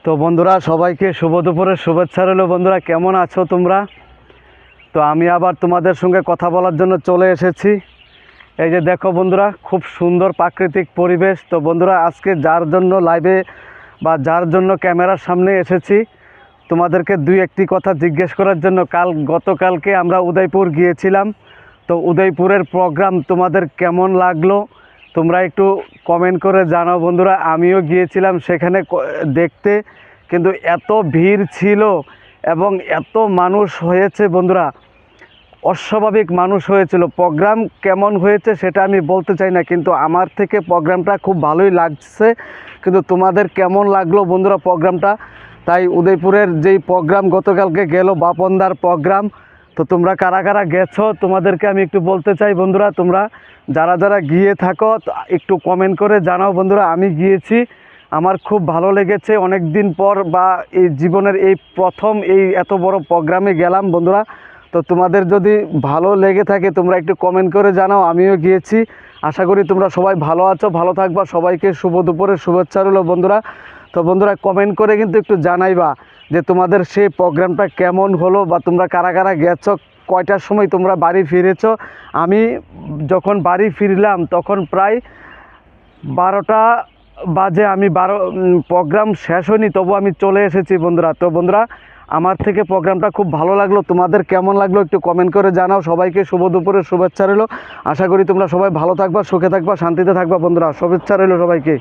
তো বন্ধুরা, সবাইকে শুভ দুপুরের শুভেচ্ছা রইল। বন্ধুরা, কেমন আছো তোমরা? তো আমি আবার তোমাদের সঙ্গে কথা বলার জন্য চলে এসেছি। এই যে দেখো বন্ধুরা, খুব সুন্দর প্রাকৃতিক পরিবেশ। তো বন্ধুরা, আজকে যার জন্য লাইভে বা যার জন্য ক্যামেরার সামনে এসেছি, তোমাদেরকে দুই একটি কথা জিজ্ঞেস করার জন্য। গতকালকে আমরা উদয়পুর গিয়েছিলাম। তো উদয়পুরের প্রোগ্রাম তোমাদের কেমন লাগলো তোমরা একটু কমেন্ট করে জানাও বন্ধুরা। আমিও গিয়েছিলাম সেখানে দেখতে, কিন্তু এত ভিড় ছিল এবং এত মানুষ হয়েছে বন্ধুরা, অস্বাভাবিক মানুষ হয়েছিল। প্রোগ্রাম কেমন হয়েছে সেটা আমি বলতে চাই না, কিন্তু আমার থেকে প্রোগ্রামটা খুব ভালোই লাগছে। কিন্তু তোমাদের কেমন লাগলো বন্ধুরা প্রোগ্রামটা? তাই উদয়পুরের যেই প্রোগ্রাম গতকালকে গেল, বাপনদার প্রোগ্রাম, তো তোমরা কারা কারা গেছো তোমাদেরকে আমি একটু বলতে চাই বন্ধুরা। তোমরা যারা যারা গিয়ে থাকো একটু কমেন্ট করে জানাও বন্ধুরা। আমি গিয়েছি, আমার খুব ভালো লেগেছে। অনেক দিন পর বা এই জীবনের এই প্রথম এই এত বড় প্রোগ্রামে গেলাম বন্ধুরা। তো তোমাদের যদি ভালো লেগে থাকে তোমরা একটু কমেন্ট করে জানাও। আমিও গিয়েছি, আশা করি তোমরা সবাই ভালো আছো, ভালো থাকবা। সবাইকে শুভ দুপুরের শুভেচ্ছা রইল বন্ধুরা। তো বন্ধুরা, কমেন্ট করে কিন্তু একটু জানাইবা যে তোমাদের সেই প্রোগ্রামটা কেমন হলো, বা তোমরা কারা কারা গেছো, কয়টার সময় তোমরা বাড়ি ফিরেছো। আমি যখন বাড়ি ফিরলাম তখন প্রায় 12টা বাজে। আমি প্রোগ্রাম শেষ হয়নি, তবু আমি চলে এসেছি বন্ধুরা। তো বন্ধুরা, আমার থেকে প্রোগ্রামটা খুব ভালো লাগলো। তোমাদের কেমন লাগলো একটু কমেন্ট করে জানাও। সবাইকে শুভ দুপুরের শুভেচ্ছা রইল। আশা করি তোমরা সবাই ভালো থাকবা, সুখে থাকবা, শান্তিতে থাকবা বন্ধুরা। শুভেচ্ছা রইল সবাইকে।